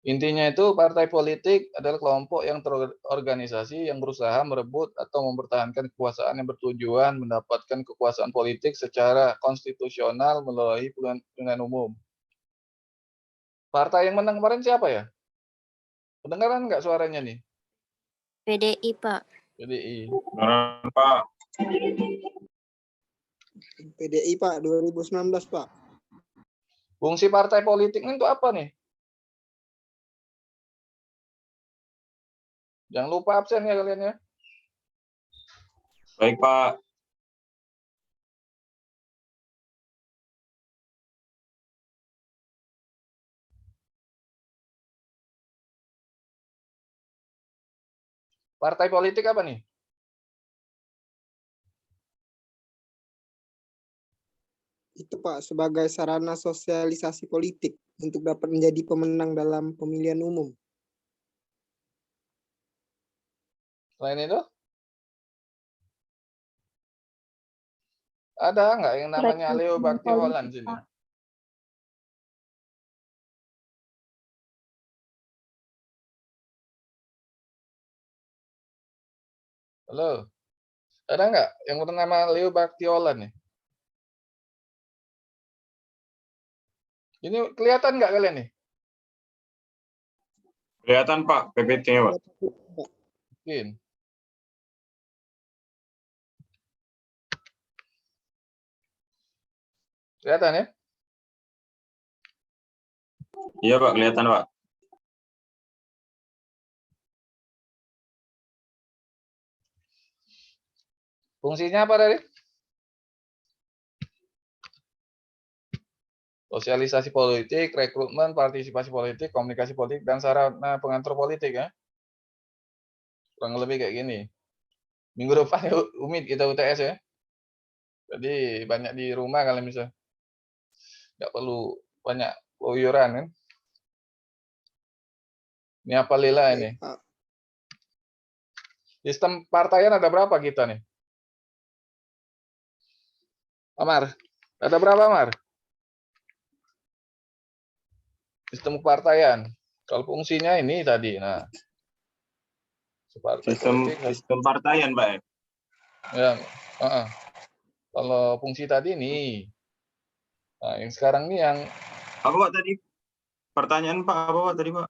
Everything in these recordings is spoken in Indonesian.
Intinya itu partai politik adalah kelompok yang terorganisasi yang berusaha merebut atau mempertahankan kekuasaan yang bertujuan mendapatkan kekuasaan politik secara konstitusional melalui pemilihan umum. Partai yang menang kemarin siapa ya? Kedengaran nggak suaranya nih? PDI, Pak. PDI. Pak. PDI, Pak, 2019, Pak. Fungsi partai politik itu apa nih? Jangan lupa absen ya kalian ya. Baik, Pak. Partai politik apa nih? Itu, Pak, sebagai sarana sosialisasi politik untuk dapat menjadi pemenang dalam pemilihan umum. Selain itu? Ada nggak yang namanya Leo Bakti Holland sini? Halo? Ada nggak yang bernama Leo Bakti Holland nih? Ini kelihatan nggak kalian nih? Kelihatan, Pak, PPT-nya, Pak. Mungkin. Kelihatan ya? Iya, Pak, kelihatan, Pak. Fungsinya apa tadi? Sosialisasi politik, rekrutmen, partisipasi politik, komunikasi politik, dan sarana pengatur politik ya. Kurang lebih kayak gini. Minggu depan ya UMID kita UTS ya. Jadi banyak di rumah kalian bisa. Nggak perlu banyak keluyuran kan. Ini apa lila ini? Sistem partaian ada berapa kita nih? Amar, ada berapa Amar? Sistem kepartaian. Kalau fungsinya ini tadi, nah. Sistem partaian, Pak. Ya, kalau fungsi tadi nih. Nah, yang sekarang nih yang apa, Pak, tadi? Pertanyaan, Pak, apa, Pak, tadi, Pak?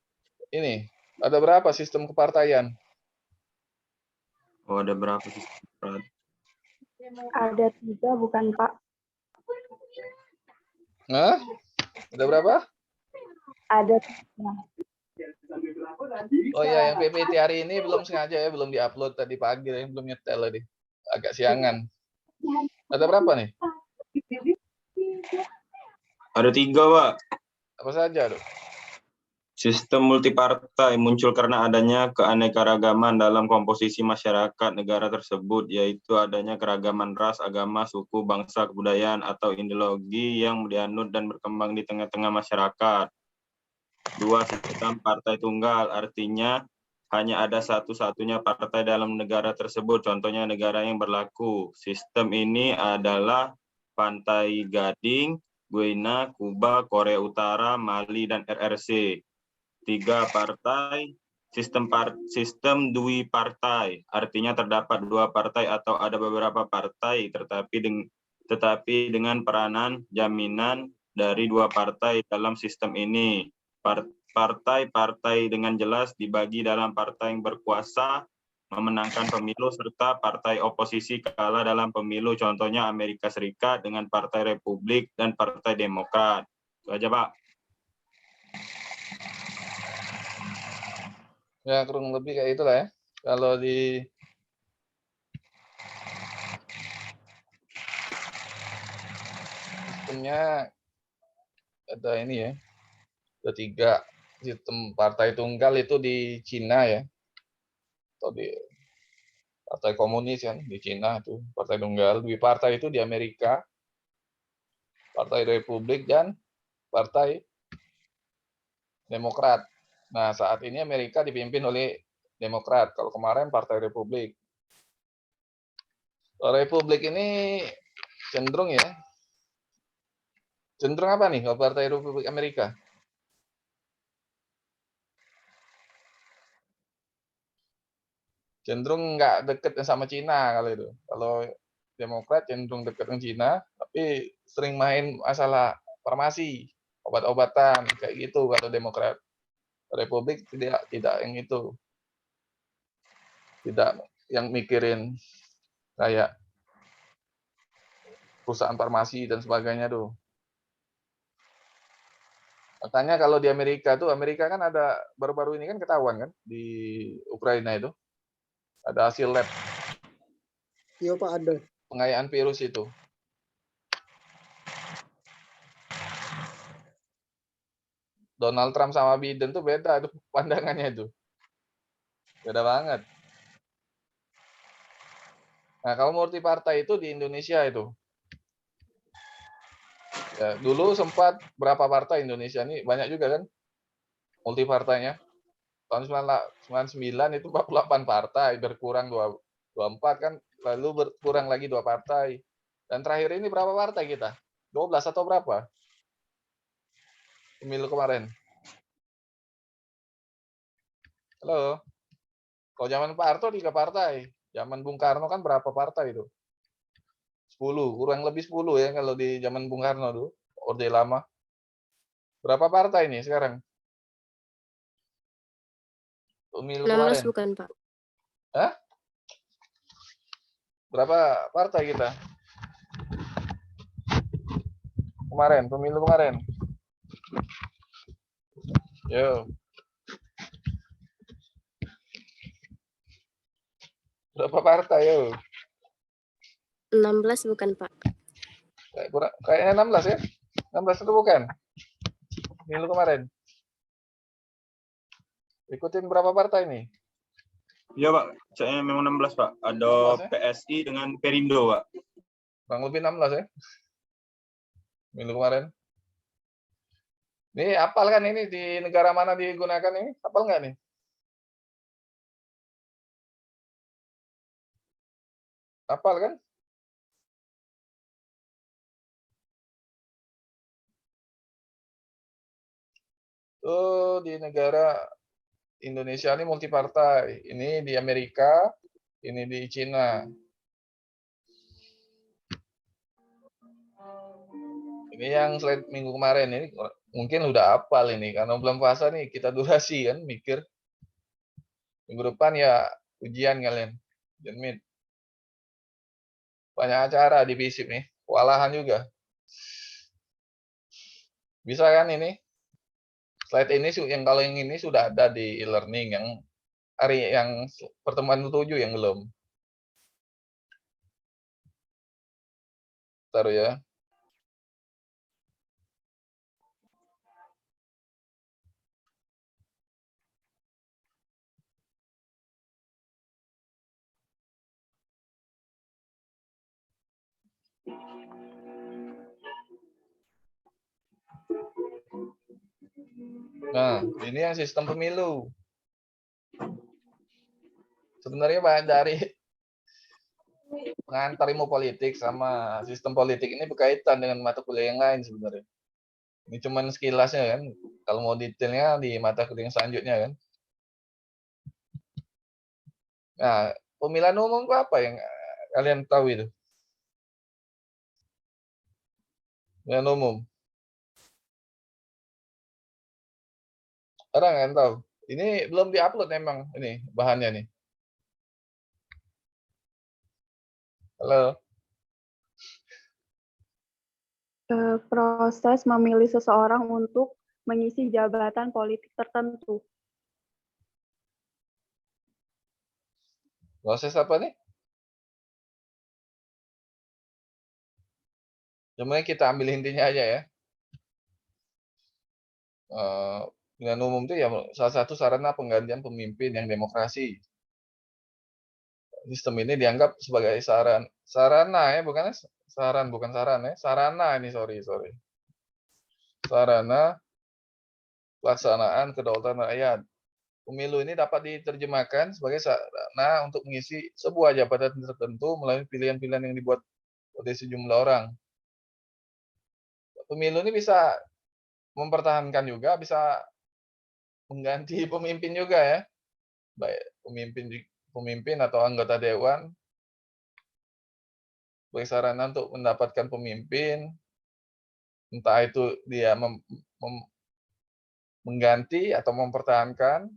Ini, ada berapa sistem kepartaian? Oh, ada berapa sistem partaian? Ada 3, bukan, Pak? Hah? Ada berapa? Ada 3. Oh iya, yang PPT hari ini belum sengaja ya, belum diupload tadi pagi, ya, belum nyetel tadi. Agak siangan. Ada berapa nih? Ada 3, Pak. Apa saja, Dok? Sistem multipartai muncul karena adanya keanekaragaman dalam komposisi masyarakat negara tersebut, yaitu adanya keragaman ras, agama, suku, bangsa, kebudayaan, atau ideologi yang dianut dan berkembang di tengah-tengah masyarakat. 2. Sistem partai tunggal, artinya hanya ada satu-satunya partai dalam negara tersebut, contohnya negara yang berlaku. Sistem ini adalah Pantai Gading, Guinea, Kuba, Korea Utara, Mali, dan RRC. 3. Partai, sistem dui partai, artinya terdapat 2 partai atau ada beberapa partai, tetapi dengan peranan jaminan dari 2 partai dalam sistem ini. Partai-partai dengan jelas dibagi dalam partai yang berkuasa memenangkan pemilu serta partai oposisi kalah dalam pemilu, contohnya Amerika Serikat dengan Partai Republik dan Partai Demokrat. Itu aja, Pak. Ya, kurang lebih kayak itulah ya. Kalau di sistemnya ada ini ya. Ada 3 sistem partai tunggal itu di Cina ya. Atau di partai komunis kan di Cina itu partai tunggal. Dui partai itu di Amerika. Partai Republik dan Partai Demokrat. Nah, saat ini Amerika dipimpin oleh Demokrat. Kalau kemarin Partai Republik. Republik ini cenderung ya. Cenderung apa nih kalau Partai Republik Amerika? cenderung nggak deket sama Cina kalau itu. Kalau Demokrat cenderung deket dengan Cina, tapi sering main masalah farmasi, obat-obatan kayak gitu kalau Demokrat. Republik tidak yang itu, tidak yang mikirin kayak perusahaan farmasi dan sebagainya tuh. Makanya kalau di Amerika kan ada baru-baru ini kan ketahuan kan di Ukraina itu ada hasil lab Iya Pak, ada. pengayaan virus itu. Donald Trump sama Biden tuh beda tuh pandangannya itu. Beda banget. Nah, kalau multi partai itu di Indonesia itu. Ya, dulu sempat berapa partai Indonesia ini banyak juga kan multi partainya. Tahun 99 itu 48 partai, berkurang 24 kan, lalu berkurang lagi 2 partai. Dan terakhir ini berapa partai kita? 12 atau berapa? Pemilu kemarin. Halo. Kalau zaman Pak Harto 3 partai. Zaman Bung Karno kan berapa partai itu? 10, kurang lebih 10 ya kalau di zaman Bung Karno tuh, Orde Lama. Berapa partai nih sekarang? Pemilu 16 kemarin. bukan, Pak? Hah? Berapa partai kita? Kemarin, pemilu kemarin. Yo. Berapa partai yo? 16 bukan, Pak? Kayaknya 16 ya? 16 itu bukan? Pemilu kemarin. Ikutin berapa partai nih? Iya Pak, kayaknya memang 16 Pak. Ada 16 ya? PSI dengan Perindo Pak. Kurang lebih 16 ya? Pemilu kemarin. Ini apal kan ini di negara mana digunakan ini? Apal nggak nih? Apal kan? Oh, di negara Indonesia ini multi partai. Ini di Amerika, ini di Cina. Ini yang slide minggu kemarin ini mungkin udah apal ini karena belum puasa nih kita durasi kan mikir. Minggu depan ya ujian kalian. Ujian. Banyak acara di FISIP nih. Kewalahan juga. Bisa kan ini? Slide ini yang kalau yang ini sudah ada di e-learning yang hari yang pertemuan 7 yang belum. Taruh ya. Nah, ini yang sistem pemilu. Sebenarnya banyak dari pengantar ilmu politik sama sistem politik ini berkaitan dengan mata kuliah yang lain sebenarnya. Ini cuman sekilasnya kan. Kalau mau detailnya di mata kuliah yang selanjutnya kan. Nah, pemilihan umum itu apa yang kalian tahu itu? Pemilihan umum. Orang kan tahu. Ini belum diupload memang ini bahannya nih. Halo. Proses memilih seseorang untuk mengisi jabatan politik tertentu. Proses apa nih? Cuma kita ambil intinya aja ya. Pemilihan umum itu ya salah satu sarana penggantian pemimpin yang demokrasi. Sistem ini dianggap sebagai sarana ya, bukan sarana ya. Sarana ini sorry. Sarana pelaksanaan kedaulatan rakyat. Pemilu ini dapat diterjemahkan sebagai sarana untuk mengisi sebuah jabatan tertentu melalui pilihan-pilihan yang dibuat oleh sejumlah orang. Pemilu ini bisa mempertahankan juga, bisa mengganti pemimpin juga ya. Baik pemimpin pemimpin atau anggota dewan sebagai sarana untuk mendapatkan pemimpin, entah itu dia mengganti atau mempertahankan.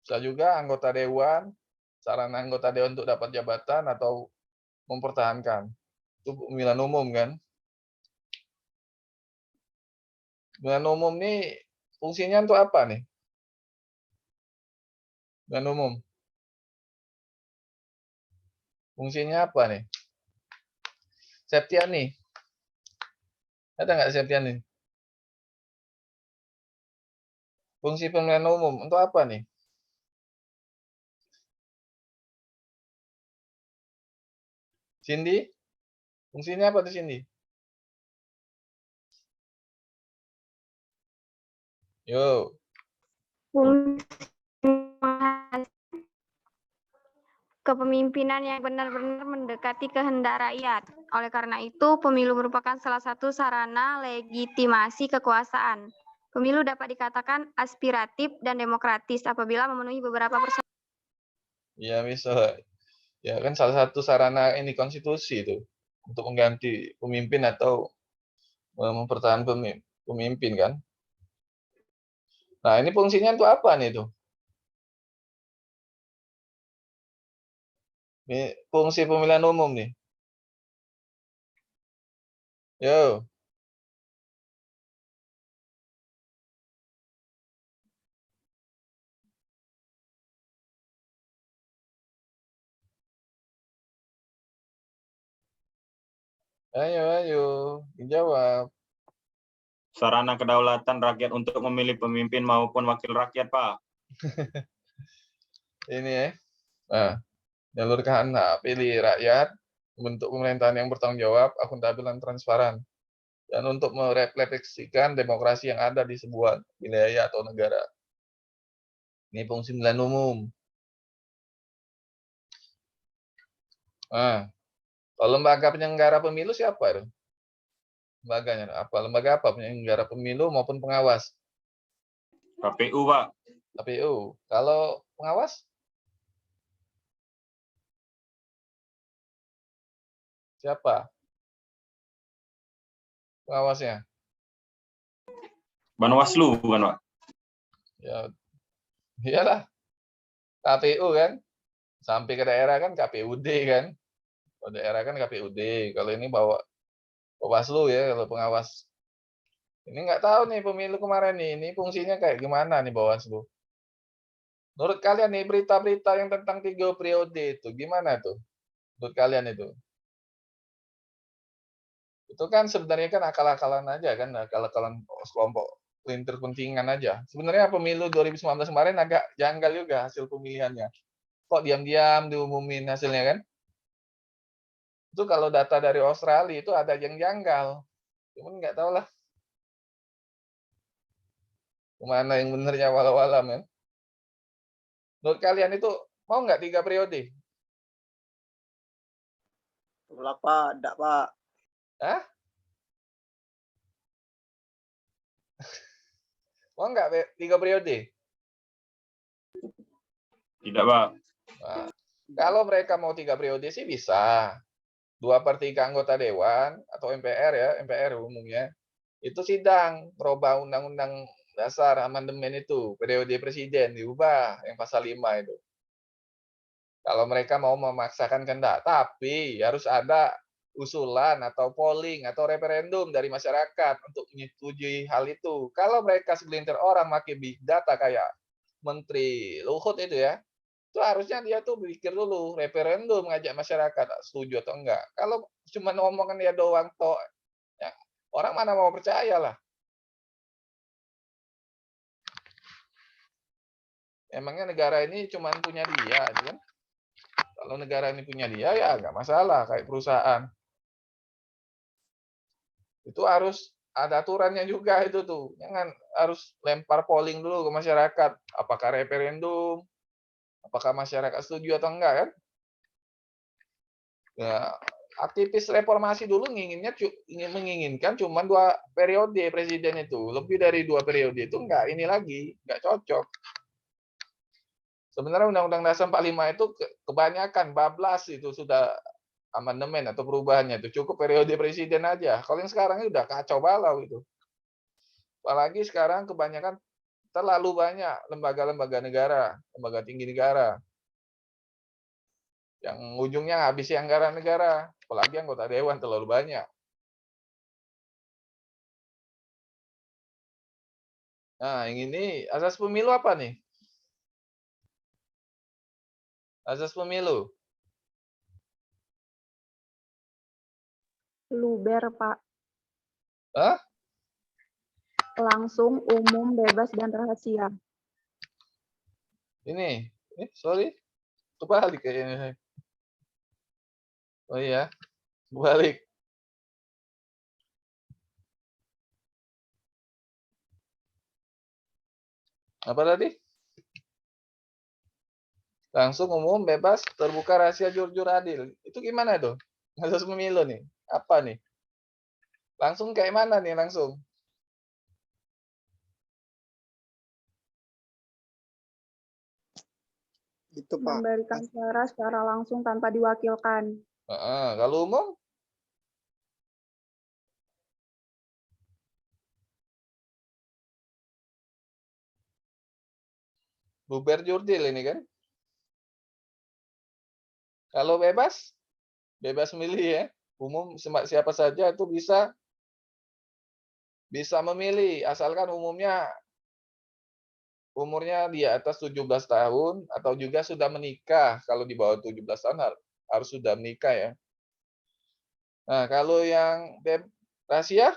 Bisa juga anggota dewan, sarana anggota dewan untuk dapat jabatan atau mempertahankan. Itu pemilihan umum kan. Pemilihan umum nih fungsinya untuk apa nih? Pemilihan umum. Fungsinya apa nih? Septian nih. Ada nggak Septian nih? Fungsi pemilihan umum untuk apa nih? Cindy? Fungsinya apa tuh Cindy? Yo. Kepemimpinan yang benar-benar mendekati kehendak rakyat. Oleh karena itu, pemilu merupakan salah satu sarana legitimasi kekuasaan. Pemilu dapat dikatakan aspiratif dan demokratis apabila memenuhi beberapa persyarat. Ya bisa. Ya kan salah satu sarana ini konstitusi itu untuk mengganti pemimpin atau mempertahankan pemimpin kan. Nah, ini fungsinya untuk apa nih itu? Ini fungsi pemilihan umum nih. Yo. Ayo, dijawab. Sarana kedaulatan rakyat untuk memilih pemimpin maupun wakil rakyat, Pak. Ini ya. Nah, jalur kehendak pilih rakyat, bentuk pemerintahan yang bertanggung jawab, akuntabel dan transparan. Dan untuk merefleksikan demokrasi yang ada di sebuah wilayah atau negara. Ini fungsi pemilihan umum. Nah, kalau lembaga penyelenggara pemilu siapa itu? Lembaganya apa? Lembaga apa penyelenggara pemilu maupun pengawas? KPU, Pak. KPU. Kalau pengawas? Siapa pengawasnya? Banwaslu, bukan, Pak? Ya, iyalah. KPU kan. Sampai ke daerah kan KPUD kan. Kalau daerah kan KPUD. Kalau ini bawa Bawaslu ya, kalau pengawas. Ini nggak tahu nih pemilu kemarin nih, ini fungsinya kayak gimana nih Bawaslu. Menurut kalian nih berita-berita yang tentang 3 periode itu gimana tuh? Menurut kalian itu? Itu kan sebenarnya kan akal-akalan aja kan, akal-akalan kelompok pelintir kepentingan aja. Sebenarnya pemilu 2019 kemarin agak janggal juga hasil pemilihannya. Kok diam-diam diumumin hasilnya kan? Itu kalau data dari Australia itu ada yang janggal. Cuman nggak tahu lah. Kemana yang benernya walau-walam ya. Menurut kalian itu mau nggak 3 periode? Tolak Pak, enggak Pak. Hah? Mau nggak 3 periode? Tidak, Pak. Nah, kalau mereka mau 3 periode sih bisa. 2/3 anggota dewan atau MPR ya, MPR umumnya itu sidang merubah undang-undang dasar amandemen itu, periode presiden diubah yang pasal 5 itu. Kalau mereka mau memaksakan kehendak, tapi harus ada usulan atau polling atau referendum dari masyarakat untuk menyetujui hal itu. Kalau mereka segelintir orang pakai big data kayak Menteri Luhut itu ya, itu harusnya dia tuh pikir dulu referendum ngajak masyarakat setuju atau enggak. Kalau cuma ngomongan dia doang toh, ya, orang mana mau percaya lah. Emangnya negara ini cuma punya dia, kan? Kalau negara ini punya dia ya nggak masalah kayak perusahaan. Itu harus ada aturannya juga itu tuh. Jangan harus lempar polling dulu ke masyarakat. Apakah referendum? Apakah masyarakat setuju atau enggak kan? Ya, aktivis reformasi dulu menginginkan cuma 2 periode presiden itu. Lebih dari 2 periode itu enggak ini lagi, enggak cocok. Sebenarnya Undang-Undang Dasar 45 itu kebanyakan bablas itu sudah amandemen atau perubahannya itu cukup periode presiden aja. Kalau yang sekarang ini udah kacau balau itu. Apalagi sekarang kebanyakan terlalu banyak lembaga-lembaga negara, lembaga tinggi negara yang ujungnya habisi anggaran negara, apalagi anggota dewan terlalu banyak. Nah, yang ini asas pemilu apa nih? Asas pemilu. Luber, Pak. Hah? Langsung, umum, bebas, dan rahasia. Ini, sorry, kebalik kayaknya. Oh iya, kebalik. Apa tadi? Langsung, umum, bebas, terbuka, rahasia, jujur, adil. Itu gimana tuh? Asas pemilu nih. Apa nih? Langsung kayak mana nih langsung? Itu Pak. Memberikan suara secara langsung tanpa diwakilkan. Kalau umum? Bubar jurdil ini kan. Kalau bebas? Bebas milih ya. Umum siapa saja itu bisa memilih asalkan umurnya di atas 17 tahun atau juga sudah menikah. Kalau di bawah 17 tahun harus sudah menikah ya. Nah, kalau yang rahasia?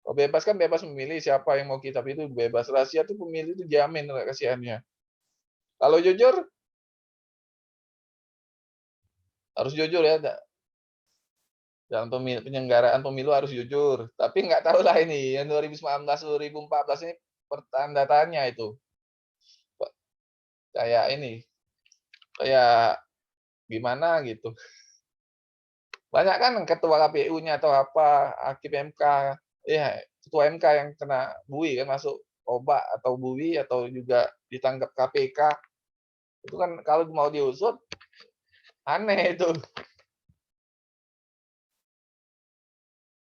Oh, bebas kan bebas memilih siapa yang mau kita itu bebas. Rahasia itu pemilih itu jamin rahasianya. Kalau jujur? Harus jujur ya. Dalam penyelenggaraan pemilu harus jujur. Tapi nggak tahu lah ini, yang 2019, 2014 ini pertanda tanya itu. Kayak ini, kayak gimana gitu. Banyak kan ketua KPU-nya atau apa, hakim MK, ketua MK yang kena bui kan masuk obat atau bui atau juga ditangkap KPK. Itu kan kalau mau diusut, aneh itu.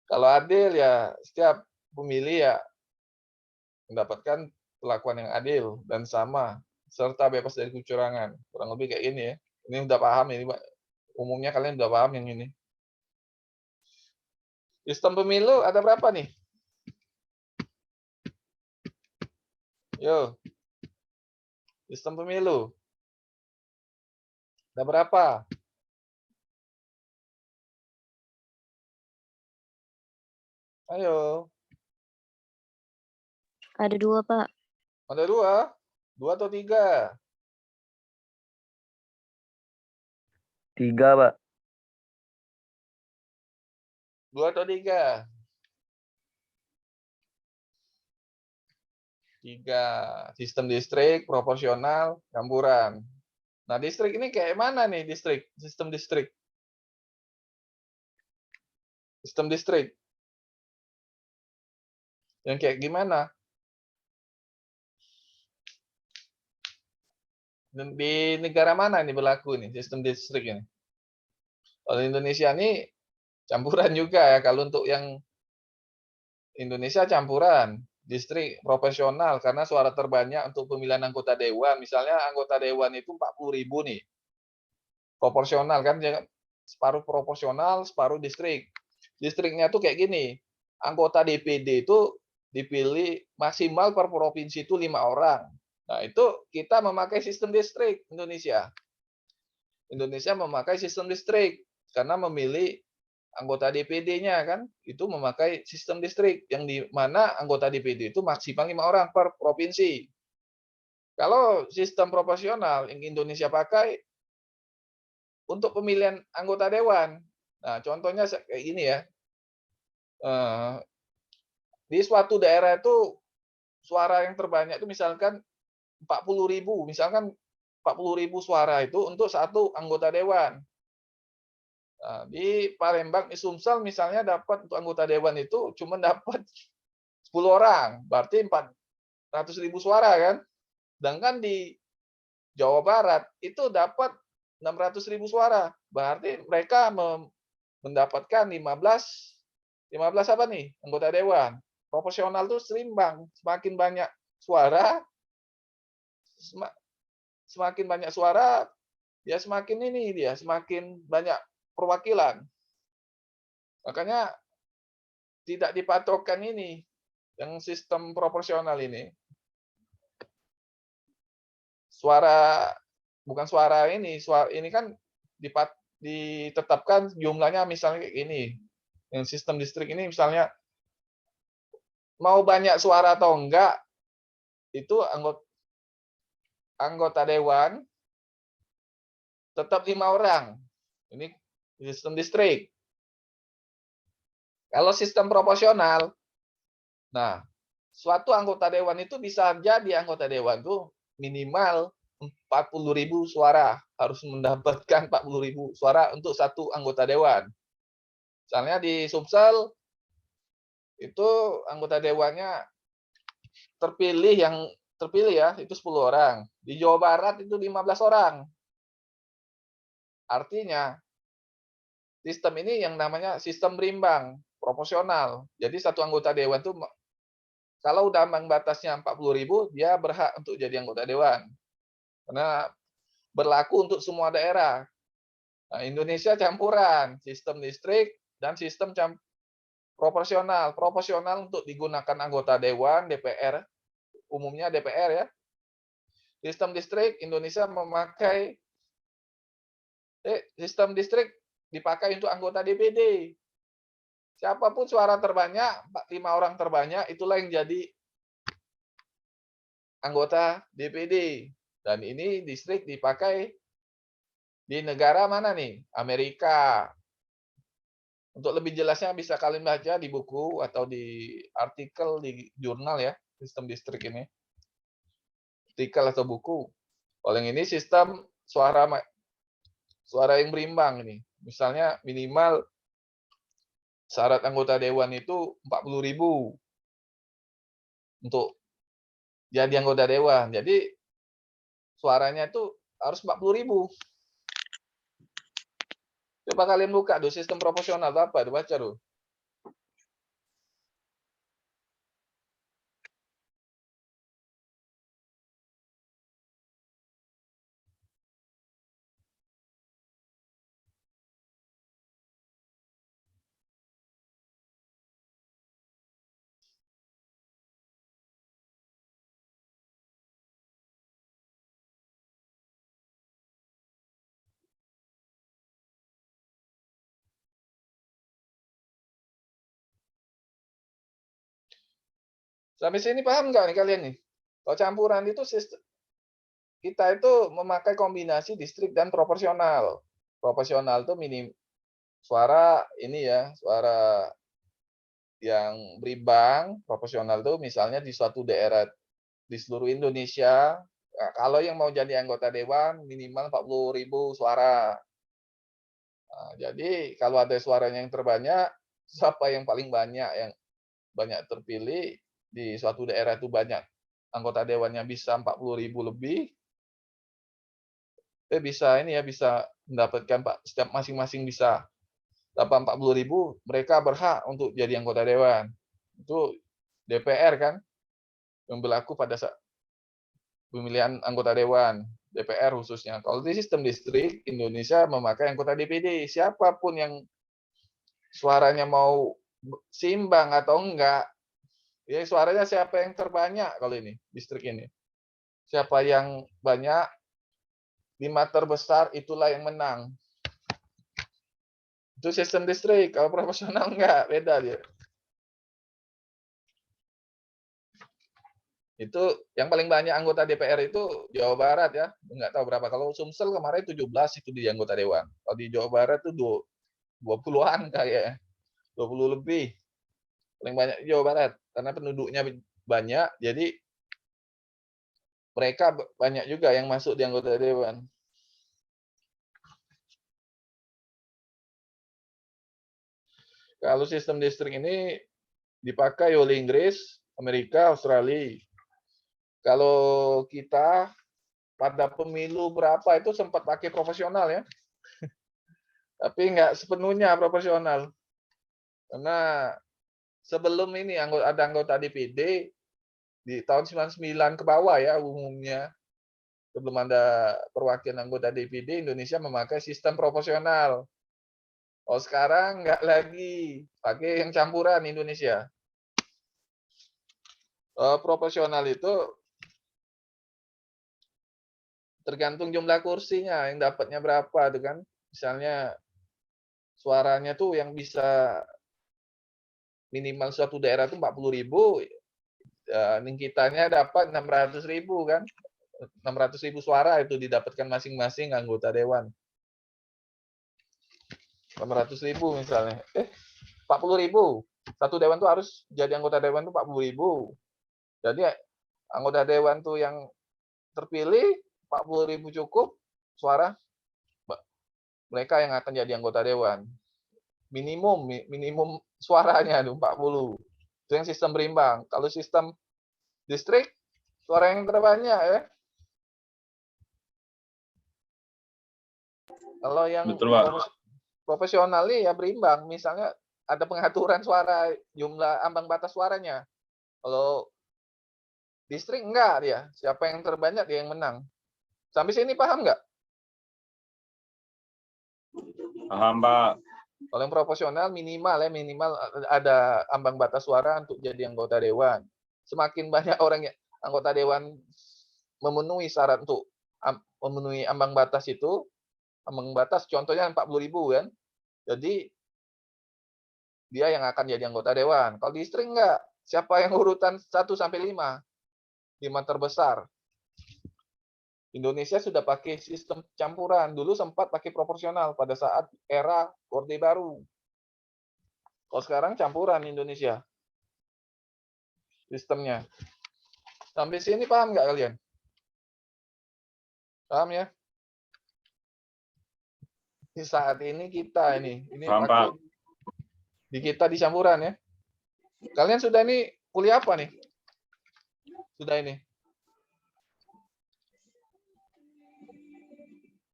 Kalau adil ya setiap pemilih ya mendapatkan perlakuan yang adil dan sama serta bebas dari kecurangan. Kurang lebih kayak gini ya. Ini udah paham ini, Pak. Umumnya kalian udah paham yang ini. Sistem pemilu ada berapa nih? Yo. Sistem pemilu. Ada berapa? Ayo. Ada 2, Pak. Ada 2? 2 atau 3? 3, Pak. 2 atau 3? 3. Sistem distrik, proporsional, campuran. Nah, distrik ini kayak mana nih distrik? Sistem distrik. Sistem distrik. Yang kayak gimana? Dan di negara mana ini berlaku nih sistem distrik ini? Kalau Indonesia ini campuran juga ya. Kalau untuk yang Indonesia campuran, distrik proporsional karena suara terbanyak untuk pemilihan anggota dewan. Misalnya anggota dewan itu 40.000 nih. Proporsional kan, separuh proporsional, separuh distrik. Distriknya tuh kayak gini. Anggota DPD itu dipilih maksimal per provinsi itu 5 orang. Nah, itu kita memakai sistem distrik Indonesia. Indonesia memakai sistem distrik karena memilih anggota DPD-nya kan itu memakai sistem distrik yang di mana anggota DPD itu maksimal 5 orang per provinsi. Kalau sistem proporsional yang Indonesia pakai untuk pemilihan anggota dewan. Nah, contohnya kayak gini ya. Di suatu daerah itu suara yang terbanyak itu misalkan 40.000, misalkan 40.000 suara itu untuk satu anggota dewan. Nah, di Palembang, di Sumsel misalnya dapat untuk anggota dewan itu cuma dapat 10 orang, berarti 400.000 suara kan? Sedangkan di Jawa Barat itu dapat 600.000 suara. Berarti mereka mendapatkan 15 apa nih anggota dewan. Proporsional tuh seimbang. Semakin banyak suara, semakin banyak suara, ya semakin ini dia, semakin banyak perwakilan. Makanya tidak dipatokkan ini, yang sistem proporsional ini. Suara ini kan ditetapkan jumlahnya misalnya kayak gini. Yang sistem distrik ini misalnya mau banyak suara atau enggak, itu anggota dewan tetap 5 orang. Ini sistem distrik. Kalau sistem proporsional, nah, suatu anggota dewan itu bisa jadi anggota dewan itu minimal 40.000 suara, harus mendapatkan 40.000 suara untuk satu anggota dewan. Misalnya di Sumsel itu anggota dewannya terpilih ya, itu 10 orang. Di Jawa Barat itu 15 orang. Artinya sistem ini yang namanya sistem berimbang, proporsional. Jadi satu anggota dewan itu kalau udah ambang batasnya 40.000, dia berhak untuk jadi anggota dewan. Karena berlaku untuk semua daerah. Nah, Indonesia campuran, sistem distrik dan sistem proporsional. Proporsional untuk digunakan anggota dewan, DPR, umumnya DPR ya. Sistem distrik Indonesia memakai sistem distrik dipakai untuk anggota DPD. Siapapun suara terbanyak, 5 orang terbanyak, itulah yang jadi anggota DPD. Dan ini distrik dipakai di negara mana nih? Amerika. Untuk lebih jelasnya bisa kalian baca di buku atau di artikel di jurnal ya, sistem distrik ini. Artikel atau buku. Kalau yang ini sistem suara yang berimbang ini. Misalnya minimal syarat anggota dewan itu 40.000 untuk jadi anggota dewan. Jadi suaranya itu harus 40.000. Coba kalian buka tuh sistem proporsional apa? Baca tuh. Sampai sini paham nggak nih kalian nih? Kalau campuran itu sistem, kita itu memakai kombinasi distrik dan proporsional. Proporsional itu minim suara ini ya, suara yang berimbang. Proporsional itu misalnya di suatu daerah di seluruh Indonesia. Nah, kalau yang mau jadi anggota dewan minimal 40.000 suara. Nah, jadi kalau ada suaranya yang terbanyak, siapa yang paling banyak yang banyak terpilih di suatu daerah itu banyak anggota dewannya bisa 40.000 lebih, bisa ini ya, bisa mendapatkan setiap masing-masing bisa dapat 40.000, mereka berhak untuk jadi anggota dewan. Itu DPR kan yang berlaku pada saat pemilihan anggota dewan, DPR khususnya. Kalau di sistem distrik Indonesia memakai anggota DPD, siapapun yang suaranya mau seimbang atau enggak, ya suaranya siapa yang terbanyak kalau ini distrik ini. Siapa yang banyak 5 terbesar itulah yang menang. Itu sistem distrik, kalau proporsional enggak, beda dia. Itu yang paling banyak anggota DPR itu Jawa Barat ya, enggak tahu berapa. Kalau Sumsel kemarin 17 itu di anggota dewan. Kalau di Jawa Barat itu 20-an kayaknya. 20 lebih. Paling banyak di Jawa Barat karena penduduknya banyak, jadi mereka banyak juga yang masuk di anggota dewan. Kalau sistem distrik ini dipakai oleh Inggris, Amerika, Australia. Kalau kita pada pemilu berapa itu sempat pakai proporsional ya. Tapi nggak sepenuhnya proporsional. Karena sebelum ini ada anggota DPD di tahun 99 ke bawah ya umumnya. Sebelum ada perwakilan anggota DPD, Indonesia memakai sistem proporsional. Oh sekarang nggak lagi pakai yang campuran Indonesia. Proporsional itu tergantung jumlah kursinya, yang dapatnya berapa tuh kan. Misalnya suaranya tuh yang bisa minimal suatu daerah tuh 40.000, kitanya dapat 600.000 kan. 600.000 suara itu didapatkan masing-masing anggota dewan. 600.000 misalnya. 40.000. Satu dewan tuh harus jadi anggota dewan tuh 40.000. Jadi anggota dewan tuh yang terpilih 40.000 cukup suara mereka yang akan jadi anggota dewan. Minimum suaranya tuh 40. Itu yang sistem berimbang. Kalau sistem distrik suara yang terbanyak ya. Kalau yang Betul, Pak. profesional nih ya berimbang. Misalnya ada pengaturan suara, jumlah ambang batas suaranya. Kalau distrik enggak dia. Siapa yang terbanyak dia yang menang. Sampai sini paham nggak? Paham, Pak. Kalau yang proporsional minimal ada ambang batas suara untuk jadi anggota dewan. Semakin banyak orang yang anggota dewan memenuhi syarat untuk memenuhi ambang batas itu, ambang batas contohnya 40.000 kan. Jadi dia yang akan jadi anggota dewan. Kalau distrik enggak, siapa yang urutan 1 sampai 5? 5 terbesar. Indonesia sudah pakai sistem campuran. Dulu sempat pakai proporsional pada saat era Orde Baru. Kalau sekarang campuran Indonesia. Sistemnya. Sampai sini paham nggak kalian? Paham ya? Di saat ini kita ini Paham, pakai Pak. di kita di campuran ya. Kalian sudah ini kuliah apa nih? Sudah ini?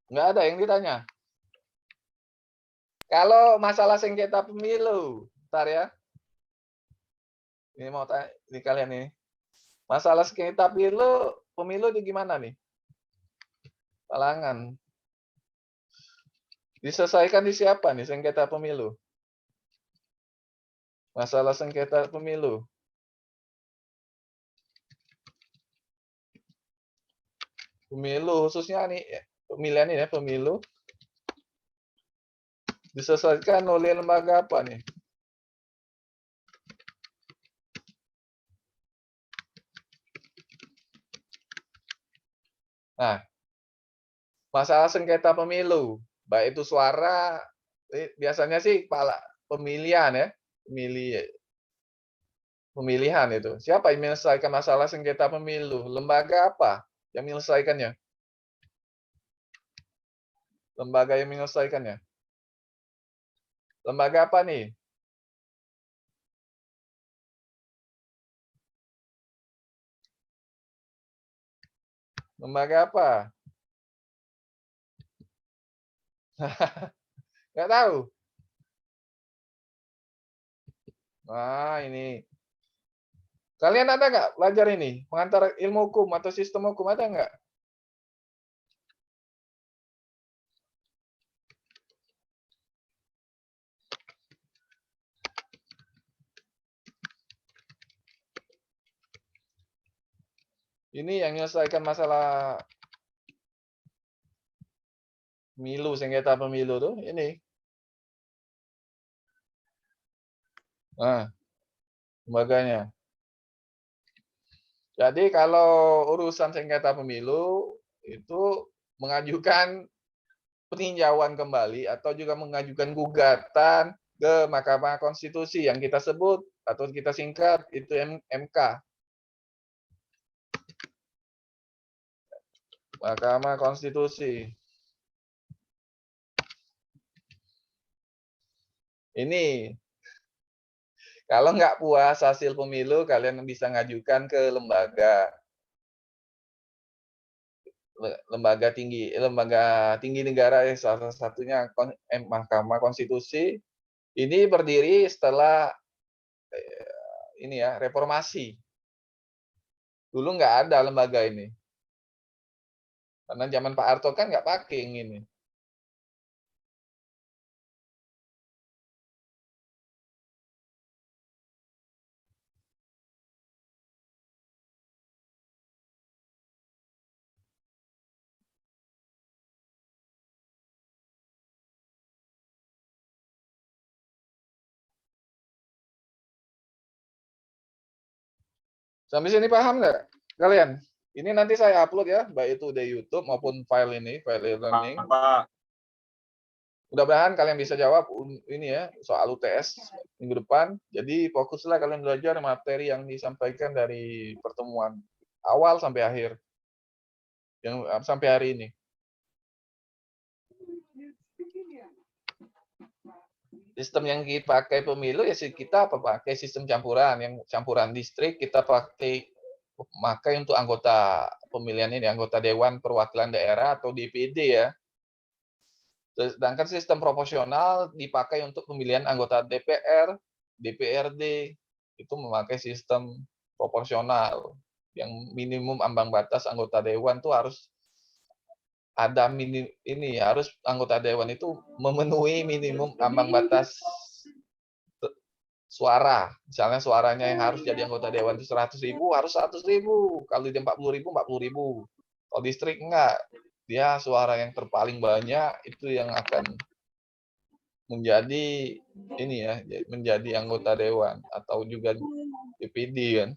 Nggak ada yang ditanya. Kalau masalah sengketa pemilu, bentar ya. Ini mau tanya di kalian ini. Masalah sengketa pemilu itu gimana nih? Halangan. Diselesaikan di siapa nih sengketa pemilu? Masalah sengketa pemilu. Pemilu khususnya nih pemilihan ini ya, pemilu diselesaikan oleh lembaga apa nih? Nah, masalah sengketa pemilu, baik itu suara, biasanya sih kepala pemilihan ya, pemilihan itu. Siapa yang menyelesaikan masalah sengketa pemilu? Lembaga apa yang menyelesaikannya? Lembaga yang menyelesaikannya. Lembaga apa nih? Lembaga apa? Nggak tahu. Nah, ini. Kalian ada nggak belajar ini? Pengantar ilmu hukum atau sistem hukum ada nggak? Ini yang menyelesaikan masalah pemilu, sengketa pemilu tuh ini. Nah, lembaganya. Jadi kalau urusan sengketa pemilu itu mengajukan peninjauan kembali atau juga mengajukan gugatan ke Mahkamah Konstitusi yang kita sebut atau kita singkat itu MK. Mahkamah Konstitusi. Ini kalau nggak puas hasil pemilu, kalian bisa ngajukan ke lembaga. lembaga tinggi negara ya, salah satunya Mahkamah Konstitusi ini berdiri setelah ini ya reformasi. Dulu nggak ada lembaga ini. Karena zaman Pak Harto kan nggak pakai yang ini. Sampai sini paham nggak kalian? Ini nanti saya upload ya, baik itu di YouTube maupun file ini, file e-learning. Pak. Mudah-mudahan kalian bisa jawab ini ya soal UTS minggu depan. Jadi fokuslah kalian belajar materi yang disampaikan dari pertemuan awal sampai akhir, yang sampai hari ini. Sistem yang dipakai pemilu ya kita pakai sistem campuran, yang campuran distrik kita pakai untuk anggota pemilihan ini, anggota Dewan Perwakilan Daerah atau DPD ya. Sedangkan sistem proporsional dipakai untuk pemilihan anggota DPR, DPRD, itu memakai sistem proporsional. Yang minimum ambang batas anggota dewan itu harus ada harus anggota dewan itu memenuhi minimum ambang batas suara. Misalnya suaranya yang harus jadi anggota dewan itu 100.000, harus 100.000. Kalau dia 40.000, 40.000. Kalau distrik enggak. Dia suara yang terpaling banyak itu yang akan menjadi ini ya, menjadi anggota dewan atau juga DPD kan.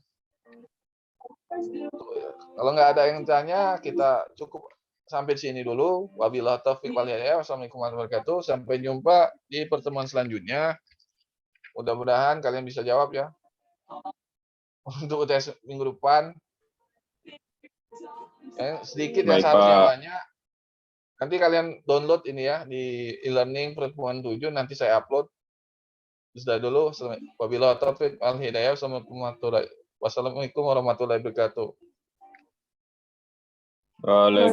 Kalau nggak ada yang tanya, kita cukup sampai di sini dulu. Wabillahi taufiq wal hidayah. Wassalamualaikum warahmatullahi wabarakatuh. Sampai jumpa di pertemuan selanjutnya. Mudah-mudahan kalian bisa jawab ya. Untuk UTS minggu depan. Sedikit yang Baik, seharusnya Pak. banyak. Nanti kalian download ini ya di e-learning pertemuan 7, nanti saya upload. Sudah dulu. Wabillahi taufiq wal hidayah. Wassalamualaikum warahmatullahi wabarakatuh. Waalaikumsalam.